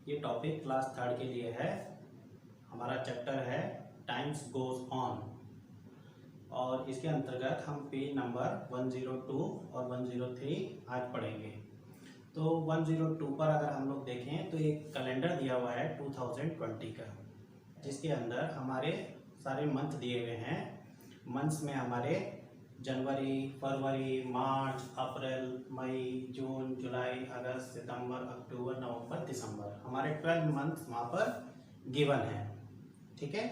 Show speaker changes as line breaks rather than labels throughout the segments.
ये topic class third के लिए है। हमारा चैप्टर है टाइम्स गोज ऑन और इसके अंतर्गत हम पेज नंबर 102 और 103 आज पढ़ेंगे। तो 102 पर अगर हम लोग देखें तो एक कैलेंडर दिया हुआ है 2020 का, जिसके अंदर हमारे सारे मंथ दिए हुए हैं। मंथ्स में हमारे जनवरी, फरवरी, मार्च, अप्रैल, मई, जून, जुलाई, अगस्त, सितंबर, अक्टूबर, नवंबर, दिसंबर, हमारे 12 मंथ्स वहाँ पर गिवन है। ठीक है।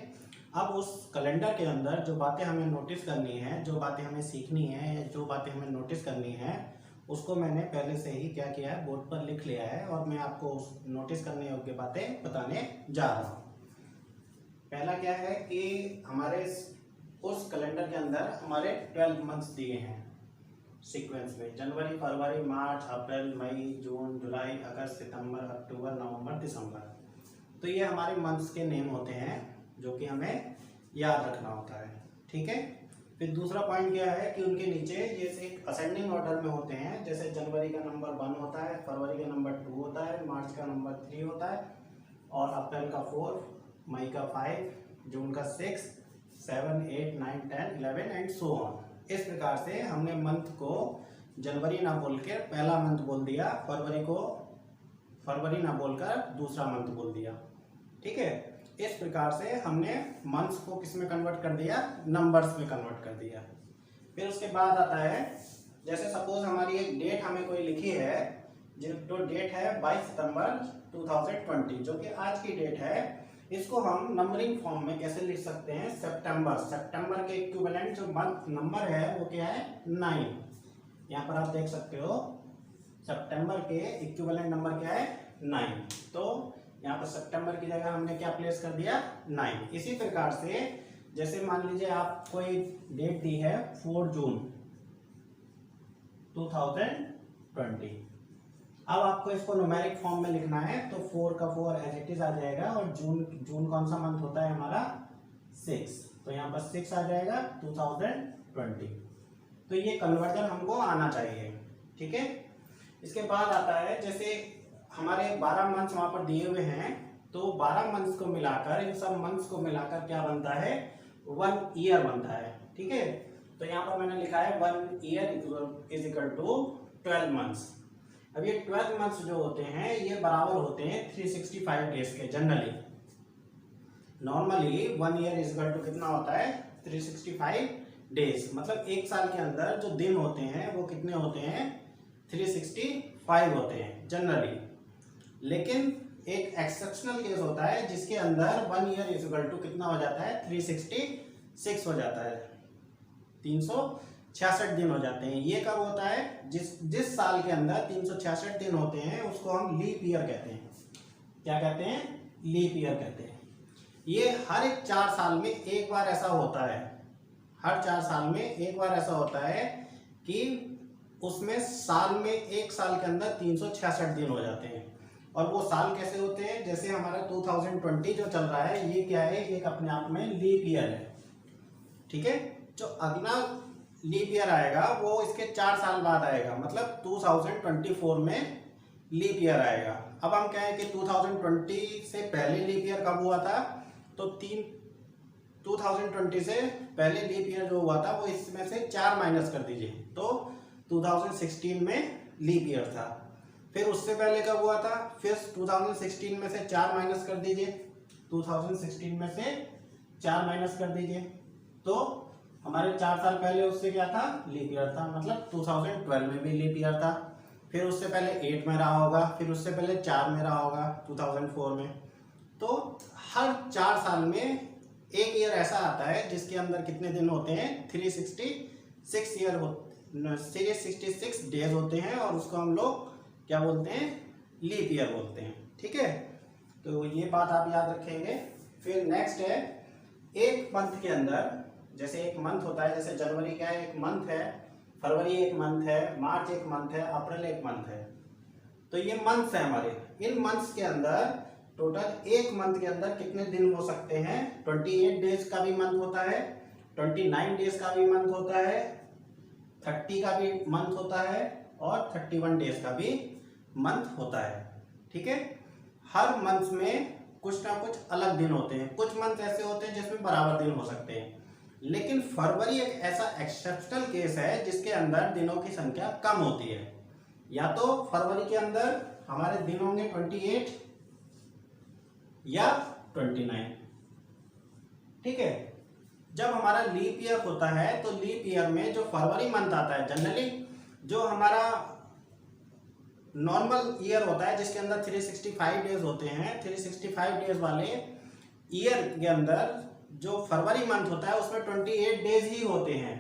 अब उस कैलेंडर के अंदर जो बातें हमें नोटिस करनी है, जो बातें हमें सीखनी है या जो बातें हमें नोटिस करनी है, उसको मैंने पहले से ही क्या किया है, बोर्ड पर लिख लिया है और मैं आपको उस नोटिस करने योग्य बातें बताने जा रहा हूँ। पहला क्या है कि हमारे उस कैलेंडर के अंदर हमारे 12 मंथ्स दिए हैं सीक्वेंस में, जनवरी, फरवरी, मार्च, अप्रैल, मई, जून, जुलाई, अगस्त, सितंबर, अक्टूबर, नवंबर, दिसंबर। तो ये हमारे मंथ्स के नेम होते हैं जो कि हमें याद रखना होता है। ठीक है। फिर दूसरा पॉइंट क्या है कि उनके नीचे जैसे एक असेंडिंग ऑर्डर में होते हैं, जैसे जनवरी का नंबर 1 होता है, फरवरी का नंबर 2 होता है, मार्च का नंबर 3 होता है और अप्रैल का 4, मई का 5, जून का 6, 7, 8, 9, 10, 11 एंड सो ऑन। इस प्रकार से हमने मंथ को जनवरी ना बोल के पहला मंथ बोल दिया, फरवरी को फरवरी ना बोलकर दूसरा मंथ बोल दिया। ठीक है। इस प्रकार से हमने मंथ्स को किस में कन्वर्ट कर दिया, नंबर्स में कन्वर्ट कर दिया। फिर उसके बाद आता है, जैसे सपोज हमारी एक डेट हमें कोई लिखी है, जो डेट है 22 सितंबर 2020, जो कि आज की डेट है। इसको हम नंबरिंग फॉर्म में कैसे लिख सकते हैं, सितंबर। सितंबर के इक्विवेलेंट जो मंथ नंबर है वो क्या है, 9। यहाँ पर आप देख सकते हो सितंबर के इक्विवेलेंट नंबर क्या है, 9। तो यहाँ पर सितंबर की जगह हमने क्या प्लेस कर दिया, 9। इसी प्रकार से जैसे मान लीजिए आप कोई डेट दी है 4 जून 2020, अब आपको इसको न्यूमेरिक फॉर्म में लिखना है तो 4 का 4 एज इट इज आ जाएगा और जून कौन सा मंथ होता है हमारा, 6, तो यहाँ पर 6 आ जाएगा 2020। तो ये कन्वर्जन हमको आना चाहिए। ठीक है। इसके बाद आता है, जैसे हमारे 12 मंथ्स वहां पर दिए हुए हैं, तो 12 मंथ्स को मिलाकर, इन सब मंथ्स को मिलाकर क्या बनता है, 1 ईयर बनता है। ठीक है। तो यहाँ पर मैंने लिखा है 1 year is equal to 12 months. अब ये 12 मंथ्स जो होते हैं ये बराबर होते हैं 365 डेज के। Generally normally 1 year is equal to कितना होता है, 365 डेज। मतलब एक साल के अंदर जो दिन होते हैं वो कितने होते हैं, 365 होते हैं जनरली। लेकिन एक एक्सेप्शनल केस होता है जिसके अंदर 1 ईयर इज इक्वल टू कितना हो जाता है, 366 हो जाता है, 366 दिन हो जाते हैं। ये कब होता है, जिस साल के अंदर 366 दिन होते हैं उसको हम लीप ईयर कहते हैं। क्या कहते हैं, लीप ईयर कहते हैं। ये हर एक 4 साल में एक बार ऐसा होता है, हर 4 साल में एक बार ऐसा होता है कि उसमें साल में, एक साल के अंदर 366 दिन हो जाते हैं। और वो साल कैसे होते हैं, जैसे हमारा 2020 जो चल रहा है ये क्या है, एक अपने आप में लीप ईयर है। ठीक है। जो अगला लीप ईयर आएगा वो इसके 4 साल बाद आएगा, मतलब 2024 में लीप ईयर आएगा। अब हम कहें कि 2020 से पहले लीप ईयर कब हुआ था, तो 2020 से पहले लीप ईयर जो हुआ था वो इसमें से 4 माइनस कर दीजिए, तो 2016 में लीप ईयर था। फिर उससे पहले कब हुआ था, फिर 2016 में से 4 माइनस कर दीजिए, 2016 में से 4 माइनस कर दीजिए, तो हमारे 4 साल पहले उससे क्या था, लीप ईयर था, मतलब 2012 में भी लीप ईयर था। फिर उससे पहले 8 में रहा होगा, फिर उससे पहले 4 में रहा होगा 2004 में। तो हर 4 साल में एक ईयर ऐसा आता है जिसके अंदर कितने दिन होते हैं, 366 डेज होते हैं और उसको हम लोग क्या बोलते हैं, लीप ईयर बोलते हैं। ठीक है। तो ये बात आप याद रखेंगे। फिर नेक्स्ट है, एक मंथ के अंदर, जैसे एक मंथ होता है, जैसे जनवरी क्या है, एक मंथ है, फरवरी एक मंथ है, मार्च एक मंथ है, अप्रैल एक मंथ है। तो ये मंथ्स है हमारे। इन मंथ्स के अंदर टोटल एक मंथ के अंदर कितने दिन हो सकते हैं, 28 डेज का भी मंथ होता है, 29 डेज का भी मंथ होता है, 30 का भी मंथ होता है और 31 डेज का भी मंथ होता है। ठीक है। हर मंथ में कुछ ना कुछ अलग दिन होते हैं, कुछ मंथ ऐसे होते हैं जिसमें बराबर दिन हो सकते हैं, लेकिन फरवरी एक ऐसा एक्सेप्शनल केस है जिसके अंदर दिनों की संख्या कम होती है। या तो फरवरी के अंदर हमारे दिन होंगे 28 या 29, ठीक है। जब हमारा लीप ईयर होता है तो लीप ईयर में जो फरवरी मंथ आता है, जनरली जो हमारा नॉर्मल ईयर होता है जिसके अंदर 365 डेज होते हैं, 365 डेज वाले ईयर के अंदर जो फरवरी मंथ होता है उसमें 28 डेज ही होते हैं,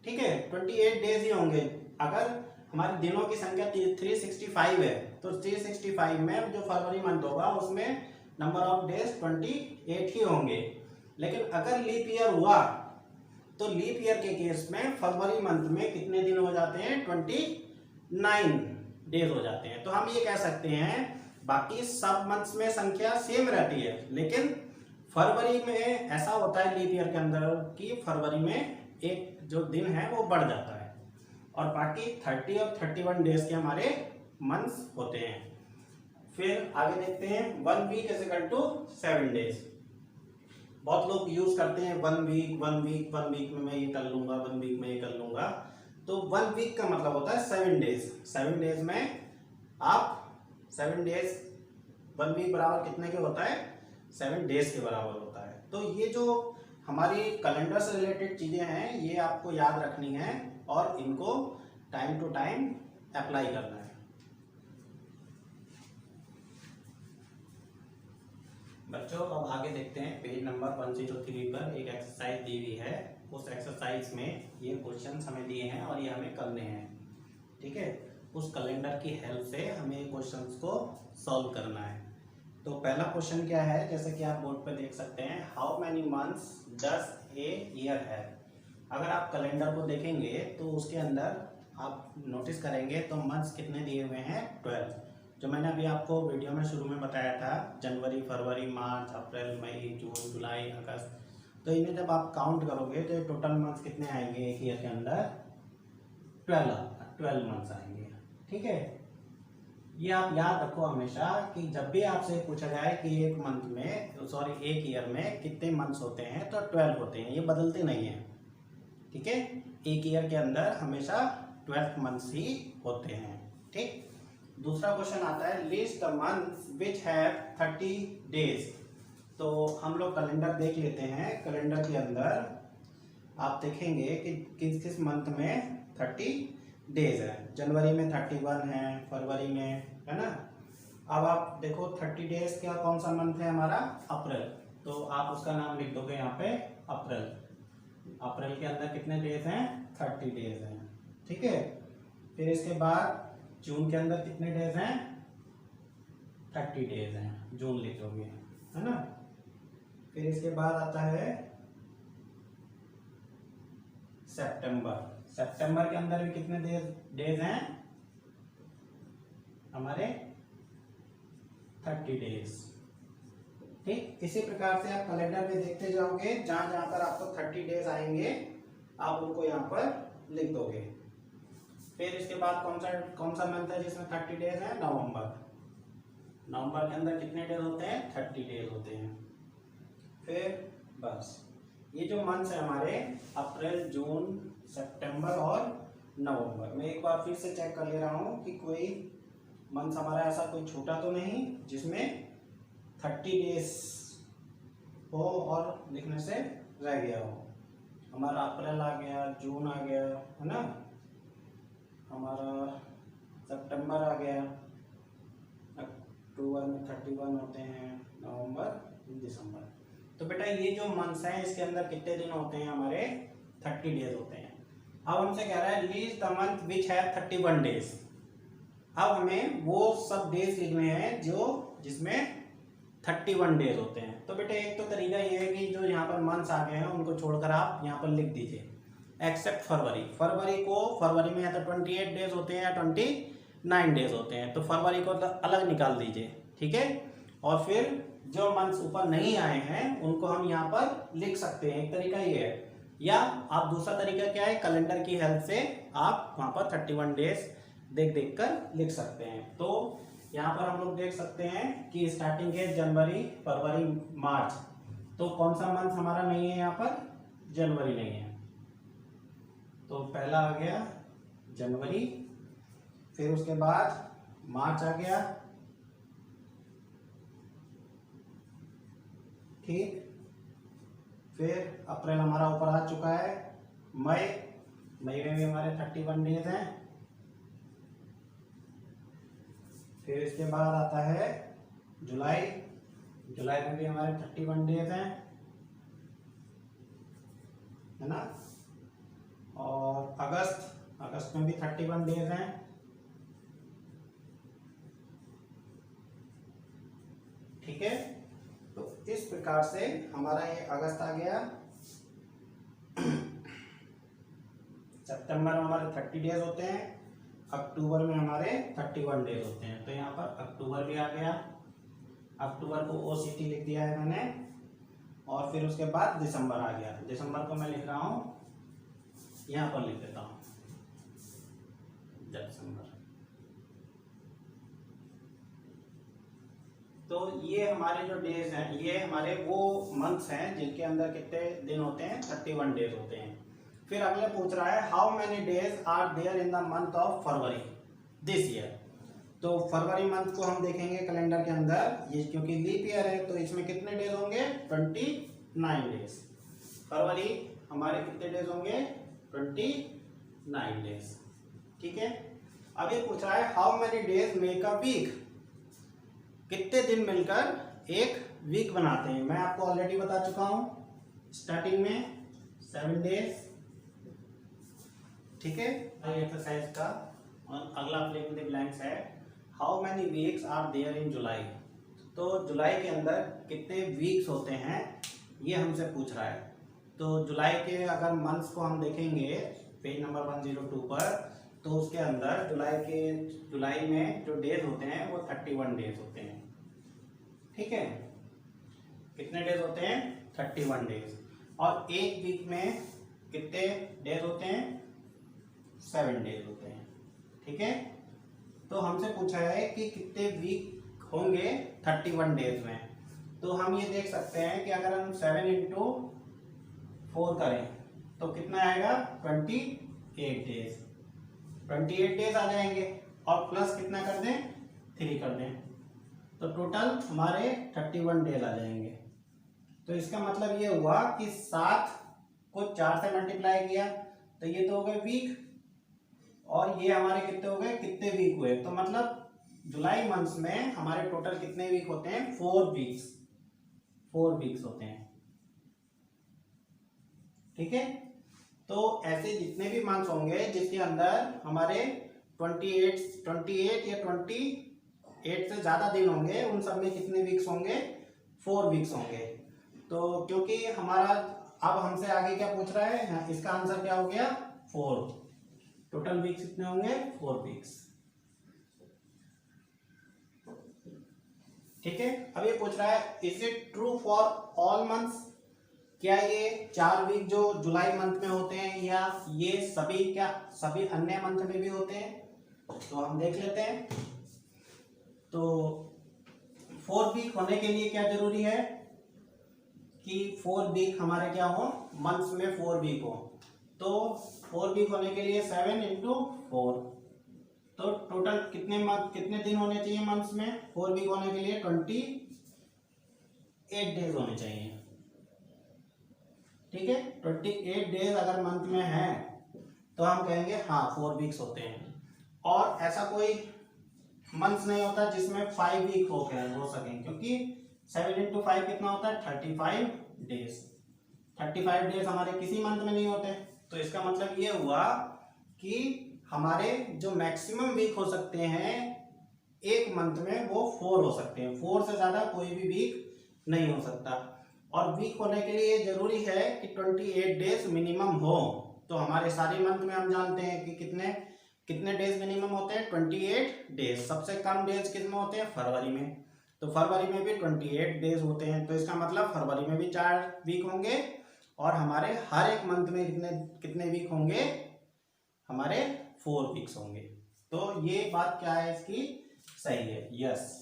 ठीक है, 28 डेज ही होंगे। अगर हमारे दिनों की संख्या 365 है तो 365 में जो फरवरी मंथ होगा उसमें नंबर ऑफ डेज 28 ही होंगे। लेकिन अगर लीप ईयर हुआ तो लीप ईयर के केस में फरवरी मंथ में कितने दिन हो जाते हैं, 29 डेज हो जाते हैं। तो हम ये कह सकते हैं बाकी सब मंथ्स में संख्या सेम रहती है, लेकिन फरवरी में ऐसा होता है लीप ईयर के अंदर कि फरवरी में एक जो दिन है वो बढ़ जाता है, और बाकी 30 और 31 डेज के हमारे मंथ्स होते हैं। फिर आगे देखते हैं 1 week is equal to 7 days. बहुत लोग यूज करते हैं 1 वीक में मैं ये कर लूंगा, 1 वीक में ये कर लूंगा। तो 1 वीक का मतलब होता है 7 डेज। 7 डेज में आप 7 डेज 1 वीक बराबर कितने के होता है, 7 डेज के बराबर होता है। तो ये जो हमारी कैलेंडर से रिलेटेड चीजें हैं ये आपको याद रखनी है और इनको टाइम टू टाइम अप्लाई करना है। बच्चों अब आगे देखते हैं पेज नंबर 103 पर एक एक्सरसाइज दी हुई है। उस एक्सरसाइज में ये क्वेश्चंस हमें दिए हैं और ये हमें करने हैं, ठीक है। उस कैलेंडर की हेल्प से हमें ये क्वेश्चंस को सॉल्व करना है। तो पहला क्वेश्चन क्या है, जैसे कि आप बोर्ड पे देख सकते हैं, how many months does a year है। अगर आप कैलेंडर को देखेंगे तो उसके अंदर आप नोटिस करेंगे तो मंथ्स कितने दिए हुए हैं, 12। जो मैंने अभी आपको वीडियो में शुरू में बताया था, जनवरी, फरवरी, मार्च, अप्रैल, मई, जून, जुलाई, अगस्त। तो इन्हें जब आप काउंट करोगे तो टोटल मंथ्स कितने आएंगे एक ईयर के अंदर, 12 मंथ्स आएंगे, ठीक है। ये आप याद रखो हमेशा कि जब भी आपसे पूछा जाए कि एक मंथ में एक ईयर में कितने मंथ्स होते हैं तो 12 होते हैं, ये बदलते नहीं हैं, ठीक है। एक ईयर के अंदर हमेशा 12 मंथ्स ही होते हैं, ठीक। दूसरा क्वेश्चन आता है list the months which have 30 days. तो हम लोग कैलेंडर देख लेते हैं। कैलेंडर के अंदर आप देखेंगे कि किस किस मंथ में 30 डेज है। जनवरी में 31 है, फरवरी में, है ना। अब आप देखो 30 डेज का कौन सा मंथ है हमारा, अप्रैल। तो आप उसका नाम लिख दोगे यहाँ पे अप्रैल। अप्रैल के अंदर कितने डेज हैं, 30 डेज हैं, ठीक है। फिर इसके बाद जून के अंदर कितने डेज हैं, 30 डेज हैं, जून लिखोगे, है ना। फिर इसके बाद आता है सितंबर। सितंबर के अंदर भी कितने डेज हैं हमारे, 30 डेज, ठीक। इसी प्रकार से आप कैलेंडर में देखते जाओगे, जहां जहां पर आपको 30 डेज आएंगे आप उनको यहाँ पर लिख दोगे। फिर इसके बाद कौन सा मंथ है जिसमें 30 डेज है, नवंबर। नवंबर के अंदर कितने डेज होते हैं, 30 डेज होते हैं। फिर बस ये जो मंथ्स है हमारे अप्रैल, जून, सितंबर और नवंबर। मैं एक बार फिर से चेक कर ले रहा हूँ कि कोई मंथ हमारा ऐसा कोई छोटा तो नहीं जिसमें 30 डेज हो और लिखने से रह गया हो। हमारा अप्रैल आ गया, जून आ गया, है ना, हमारा सितंबर आ गया, अक्टूबर में 31 होते हैं, नवंबर, दिसंबर। तो बेटा ये जो मंथ्स हैं इसके अंदर कितने दिन होते हैं हमारे, 30 डेज होते हैं। अब हमसे कह रहा है list the month which have 31 days. अब हमें वो सब डेज लिखने हैं जिसमें 31 डेज होते हैं। तो बेटा एक तो तरीका ये है कि जो यहाँ पर मंथ्स आ गए हैं उनको छोड़कर आप यहाँ पर लिख दीजिए एक्सेप्ट फरवरी। फरवरी में या तो 28 डेज होते हैं या 29 डेज होते हैं, तो फरवरी को अलग निकाल दीजिए, ठीक है। और फिर जो मंथ्स ऊपर नहीं आए हैं उनको हम यहाँ पर लिख सकते हैं, एक तरीका ये है। या आप दूसरा तरीका क्या है, कैलेंडर की हेल्प से आप वहाँ पर 31 डेज देख कर लिख सकते हैं। तो यहाँ पर हम लोग देख सकते हैं कि स्टार्टिंग है जनवरी, फरवरी, मार्च। तो कौन सा मंथ हमारा नहीं है यहाँ पर? जनवरी नहीं है। तो पहला आ गया जनवरी, फिर उसके बाद मार्च आ गया, ठीक। फिर अप्रैल हमारा ऊपर आ चुका है, मई में भी हमारे 31 डेज हैं। फिर इसके बाद आता है जुलाई में भी हमारे 31 डेज हैं, है ना। और अगस्त में भी 31 डेज हैं। ठीक है, तो इस प्रकार से हमारा ये अगस्त आ गया। सितंबर में हमारे 30 डेज होते हैं, अक्टूबर में हमारे 31 डेज होते हैं। तो यहाँ पर अक्टूबर भी आ गया, अक्टूबर को OCT लिख दिया है मैंने। और फिर उसके बाद दिसंबर आ गया। दिसंबर को मैं लिख रहा हूँ, यहाँ पर लिख देता हूँ दिसंबर। तो ये हमारे जो डेज हैं, ये हमारे वो मंथ्स हैं जिनके अंदर कितने दिन होते हैं? 31 डेज होते हैं। फिर अगले पूछ रहा है how many days are there in the month of February this year. तो फरवरी मंथ को हम देखेंगे कैलेंडर के अंदर, ये क्योंकि लीप ईयर है तो इसमें कितने डेज होंगे? 29 डेज। फरवरी हमारे कितने डेज होंगे? 29 डेज। ठीक है, अब ये पूछ रहा है how many days make a week. कितने दिन मिलकर एक वीक बनाते हैं? मैं आपको ऑलरेडी बता चुका हूं स्टार्टिंग में 7 डेज। ठीक है, एक्सरसाइज का अगला फिल इन द ब्लैंक्स है how many weeks are there in July. तो जुलाई के अंदर कितने वीक्स होते हैं ये हमसे पूछ रहा है। तो जुलाई के अगर मंथ्स को हम देखेंगे पेज नंबर 102 पर, तो उसके अंदर जुलाई में जो डेज होते हैं वो 31 डेज होते हैं। ठीक है, कितने डेज होते हैं? 31 डेज। और एक वीक में कितने डेज होते हैं? 7 डेज होते हैं। ठीक है, तो हमसे पूछा है कि कितने वीक होंगे 31 डेज में। तो हम ये देख सकते हैं कि अगर हम 7 इंटू 4 करें तो कितना आएगा? 28 डेज। 28 डेज आ जाएंगे और प्लस कितना कर दें? 3 कर दें, तो टोटल हमारे 31 डेज आ जाएंगे। तो इसका मतलब ये हुआ कि 7 को 4 से मल्टीप्लाई किया तो ये तो हो गए वीक, और ये हमारे कितने हो गए? कितने वीक हुए? तो मतलब जुलाई मंथ में हमारे टोटल कितने वीक होते हैं? 4 वीक्स होते हैं। ठीक है, तो ऐसे जितने भी मंथ्स होंगे जिसके अंदर हमारे 28 या 28 से ज्यादा दिन होंगे, उन सब में कितने वीक्स होंगे? 4 वीक्स होंगे। तो क्योंकि हमारा अब हमसे आगे क्या पूछ रहा है, इसका आंसर क्या हो गया? 4। टोटल वीक्स कितने होंगे? 4 वीक्स। ठीक है, अब ये पूछ रहा है is it true for all months. क्या ये 4 वीक जो जुलाई मंथ में होते हैं या ये सभी अन्य मंथ में भी होते हैं? तो हम देख लेते हैं। तो 4 वीक होने के लिए क्या जरूरी है कि 4 वीक हमारे क्या हो? मंथ्स में 4 वीक हो। तो 4 वीक होने के लिए 7 इंटू 4, तो टोटल कितने दिन होने चाहिए मंथ्स में? 4 वीक होने के लिए 28 डेज होने चाहिए। ठीक है, 28 डेज अगर मंथ में है तो हम कहेंगे हाँ 4 वीक्स होते हैं। और ऐसा कोई मंथ्स नहीं होता जिसमें 5 वीक हो सके, क्योंकि 7 इंटू 5 कितना होता है? 35 डेज। 35 डेज हमारे किसी मंथ में नहीं होते। तो इसका मतलब ये हुआ कि हमारे जो मैक्सिमम वीक हो सकते हैं एक मंथ में वो 4 हो सकते हैं। 4 से ज्यादा कोई भी वीक नहीं हो सकता। और वीक होने के लिए जरूरी है कि 28 डेज मिनिमम हो। तो हमारे सारे मंथ में हम जानते हैं कि कितने डेज मिनिमम होते हैं? 28 डेज। सबसे कम डेज किसमें होते हैं? फरवरी में। तो फरवरी में भी 28 डेज होते हैं। तो इसका मतलब फरवरी में भी 4 वीक होंगे और हमारे हर एक मंथ में कितने वीक होंगे? हमारे 4 वीक्स होंगे। तो ये बात क्या है इसकी, सही है, यस।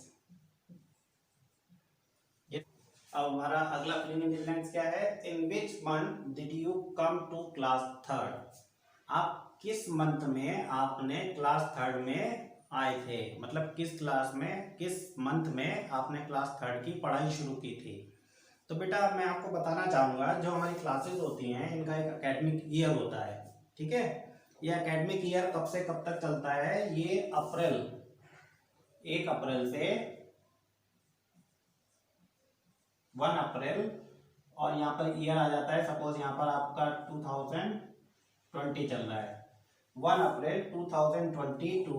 अब हमारा अगला फिलिंग इन द ब्लैंक्स क्या है? In which month did you come to class third? आप किस मंथ में आपने क्लास थर्ड में आए थे, मतलब किस क्लास में, किस मंथ में आपने क्लास थर्ड की पढ़ाई शुरू की थी। तो बेटा मैं आपको बताना चाहूंगा, जो हमारी क्लासेस होती हैं इनका एक एकेडमिक ईयर होता है, ठीक है। ये एकेडमिक ईयर कब से कब तक चलता है? ये अप्रैल, 1 अप्रैल से 1 अप्रैल, और यहाँ पर ईयर आ जाता है, सपोज यहाँ पर आपका 2020 चल रहा है, 1 अप्रैल 2020 टू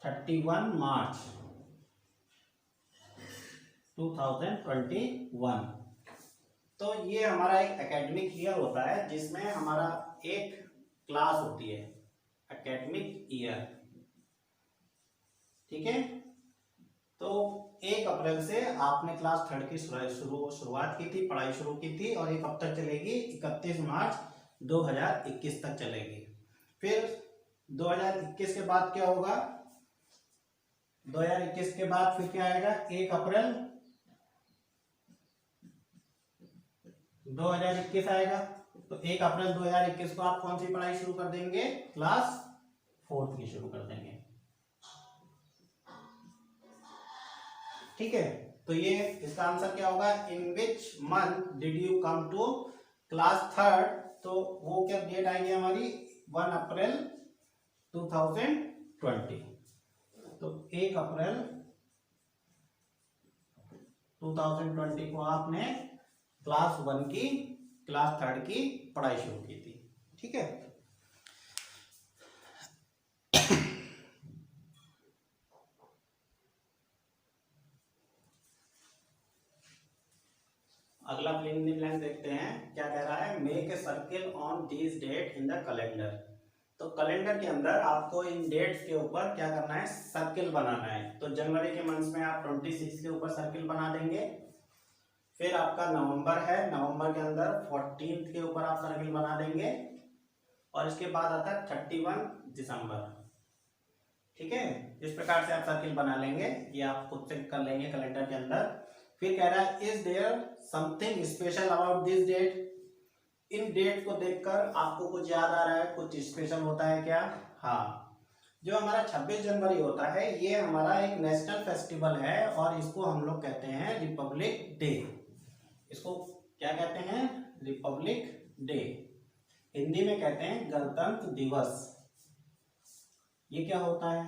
31 मार्च 2021। तो ये हमारा एक एकेडमिक ईयर होता है जिसमें हमारा एक क्लास होती है, एकेडमिक ईयर, ठीक है। तो 1 अप्रैल से आपने क्लास थर्ड की शुरुआत की थी, पढ़ाई शुरू की थी, और ये कब तक चलेगी? 31 मार्च 2021 तक चलेगी। फिर 2021 के बाद क्या होगा? 2021 के बाद फिर क्या आएगा? 1 अप्रैल 2021 आएगा। तो 1 अप्रैल 2021 को आप कौन सी पढ़ाई शुरू कर देंगे? क्लास फोर्थ की शुरू कर देंगे, ठीक है। तो ये इसका आंसर क्या होगा? In which month did you come to class third? तो वो क्या डेट आएगी हमारी? 1 अप्रैल 2020। तो 1 अप्रैल 2020 को आपने क्लास वन की, क्लास थर्ड की पढ़ाई शुरू की थी, ठीक है। अगला फिलिंग इन द ब्लैंक देखते हैं, क्या कह रहा है? Make a circle on this date in the calendar. तो कैलेंडर के अंदर आपको इन डेट्स के ऊपर क्या करना है? सर्किल बनाना है। तो जनवरी के मंथ में आप 26 के ऊपर सर्किल बना देंगे। फिर आपका नवंबर है, नवंबर के अंदर 14 के ऊपर आप सर्किल बना देंगे, और इसके बाद आता है 31 दिसंबर, ठीक है। इस प्रकार से आप सर्किल बना लेंगे, ये आप खुद से कर लेंगे कैलेंडर के अंदर। फिर कह रहा है, is there something special about this date? इन डेट को देखकर आपको कुछ याद आ रहा है, कुछ स्पेशल होता है क्या? हाँ, जो हमारा 26 जनवरी होता है ये हमारा एक नेशनल फेस्टिवल है, और इसको हम लोग कहते हैं रिपब्लिक डे। इसको क्या कहते हैं? Republic day. हिंदी में कहते हैं गणतंत्र दिवस। ये क्या होता है?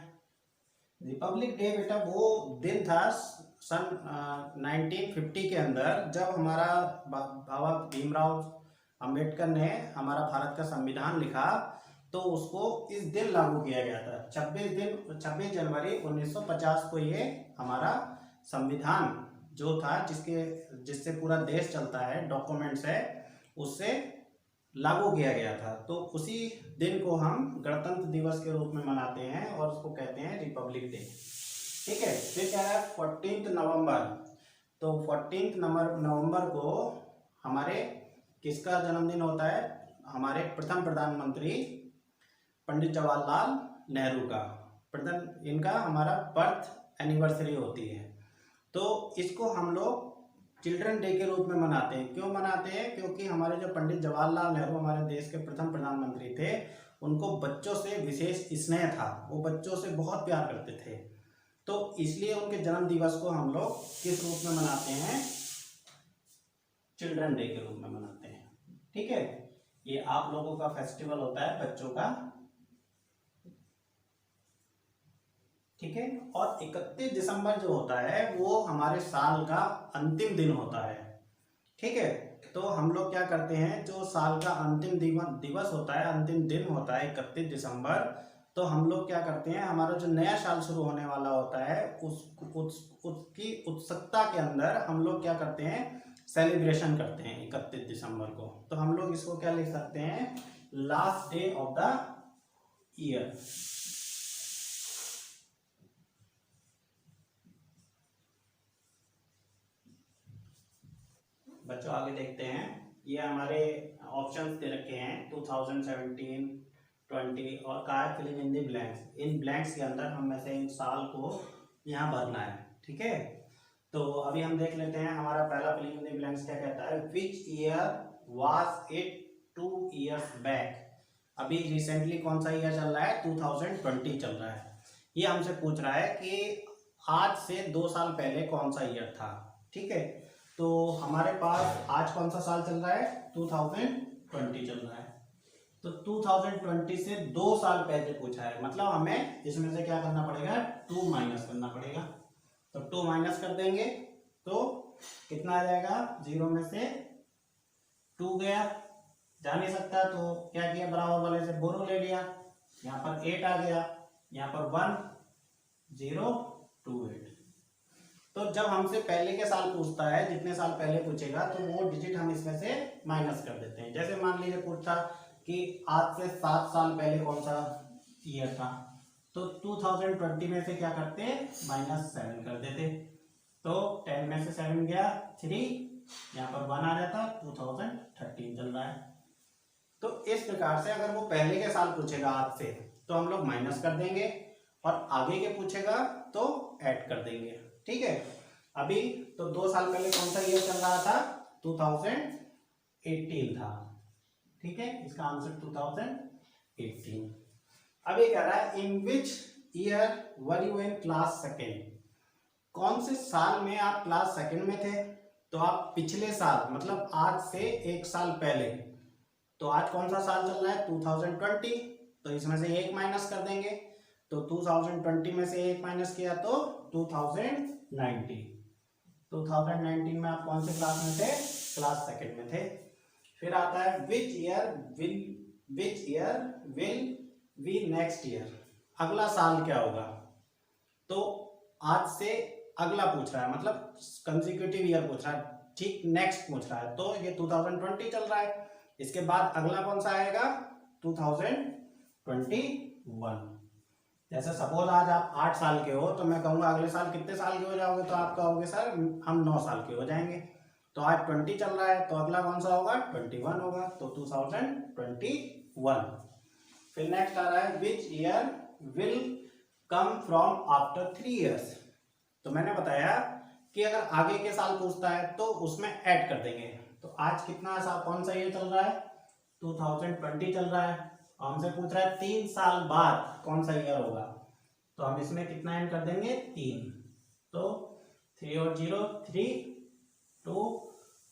रिपब्लिक डे बेटा वो दिन था सन 1950 के अंदर, जब हमारा बाबा भीमराव अंबेडकर ने हमारा भारत का संविधान लिखा, तो उसको इस दिन लागू किया गया था। 26 जनवरी 1950 को ये हमारा संविधान जो था, जिससे पूरा देश चलता है, डॉक्यूमेंट्स है, उससे लागू किया गया था। तो उसी दिन को हम गणतंत्र दिवस के रूप में मनाते हैं, और उसको कहते हैं रिपब्लिक डे, ठीक है। फिर क्या है? 14 नवंबर। तो 14 नवंबर को हमारे किसका जन्मदिन होता है? हमारे प्रथम प्रधानमंत्री पंडित जवाहरलाल नेहरू का प्रथम, इनका हमारा बर्थ एनिवर्सरी होती है। तो इसको हम लोग चिल्ड्रन डे के रूप में मनाते हैं। क्यों मनाते हैं? क्योंकि हमारे जो पंडित जवाहरलाल नेहरू हमारे देश के प्रथम प्रधानमंत्री थे, उनको बच्चों से विशेष स्नेह था, वो बच्चों से बहुत प्यार करते थे। तो इसलिए उनके जन्म दिवस को हम लोग किस रूप में मनाते हैं? चिल्ड्रन डे के रूप में मनाते हैं, ठीक है। ये आप लोगों का फेस्टिवल होता है बच्चों का, ठीक है। और 31 दिसंबर जो होता है वो हमारे साल का अंतिम दिन होता है, ठीक है। तो हम लोग क्या करते हैं, जो साल का अंतिम दिवस होता है, अंतिम दिन होता है 31 दिसंबर, तो हम लोग क्या करते हैं, हमारा जो नया साल शुरू होने वाला होता है उसकी उत्सुकता के अंदर हम लोग क्या करते हैं? सेलिब्रेशन करते हैं 31 दिसंबर को। तो हम लोग इसको क्या लिख सकते हैं? Last day of the year. बच्चों आगे देखते हैं, ये हमारे ऑप्शंस दे रखे हैं 2017, 20 और कहा है फिलिंग इन द ब्लैंक्स। इन ब्लैंक्स के अंदर हम में से इन साल को यहाँ भरना है, ठीक है। तो अभी हम देख लेते हैं हमारा पहला फिलिंग इन द ब्लैंक्स क्या कहता है, which year was it 2 years back. अभी रिसेंटली कौन सा ईयर चल रहा है, 2020 चल रहा है। ये हमसे पूछ रहा है कि आज से 2 साल पहले कौन सा ईयर था, ठीक है। तो हमारे पास आज कौन सा साल चल रहा है, 2020 चल रहा है। तो 2020 से 2 साल पहले पूछा है, मतलब हमें इसमें से क्या करना पड़ेगा, 2 माइनस करना पड़ेगा। तो 2 माइनस कर देंगे तो कितना आ जाएगा, 0 में से 2 गया, जा नहीं सकता तो क्या किया, बराबर वाले से बोरो ले लिया, यहाँ पर 8 आ गया, यहाँ पर 1028। तो जब हमसे पहले के साल पूछता है, जितने साल पहले पूछेगा तो वो डिजिट हम इसमें से माइनस कर देते हैं। जैसे मान लीजिए पूछता कि आज से 7 साल पहले कौन सा ईयर था, तो 2020 में से क्या करते, -7 कर देते। तो 10 में से 7 गया 3, यहाँ पर 1 आ जाता, 2013 चल रहा है। तो इस प्रकार से अगर वो पहले के साल पूछेगा आज से तो हम लोग माइनस कर देंगे, और आगे के पूछेगा तो ऐड कर देंगे, ठीक है। अभी तो 2 साल पहले कौन सा ईयर चल रहा था, 2018 था, ठीक है। इसका आंसर 2018। अब ये कह रहा है in which year were you in class second. कौन से साल में आप क्लास सेकेंड में थे, तो आप पिछले साल मतलब आज से 1 साल पहले, तो आज कौन सा साल चल रहा है, 2020, तो इसमें से 1 माइनस कर देंगे। तो 2020 में से 1 माइनस किया तो 2019 में आप कौन से क्लास में थे, क्लास सेकेंड में थे। फिर आता है which year will we next year, अगला साल क्या होगा। तो आज से अगला पूछ रहा है, मतलब कंसेक्यूटिव ईयर पूछ रहा है, ठीक नेक्स्ट पूछ रहा है। तो ये 2020 चल रहा है, इसके बाद अगला कौन सा आएगा, 2021। जैसे सपोज आज आप 8 साल के हो, तो मैं कहूँगा अगले साल कितने साल के हो जाओगे, तो आप कहोगे सर हम 9 साल के हो जाएंगे। तो आज 20 चल रहा है, तो अगला कौन सा होगा, 21 होगा, तो 2021। फिर नेक्स्ट आ रहा है which year will come from after 3 years। तो मैंने बताया कि अगर आगे के साल पूछता है तो उसमें ऐड कर देंगे। तो आज कितना साल, कौन सा ईयर चल रहा है, 2020 चल रहा है, और हमसे पूछ रहा है 3 साल बाद कौन सा ईयर होगा। तो हम इसमें कितना ऐड कर देंगे, 3। तो 3 और 0 3, 2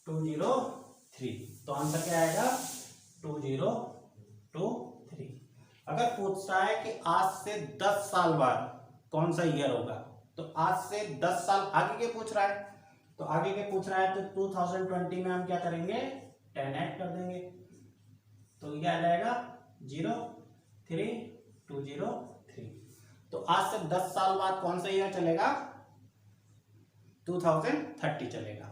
203। तो आंसर क्या आएगा, 2023। अगर पूछता है कि आज से 10 साल बाद कौन सा ईयर होगा, तो आज से 10 साल आगे के पूछ रहा है, तो आगे के पूछ रहा है तो 2020 में हम क्या करेंगे, 10 ऐड कर देंगे। तो क्या आ जाएगा, 03203। तो आज से 10 साल बाद कौन सा ईयर चलेगा, 2030 चलेगा।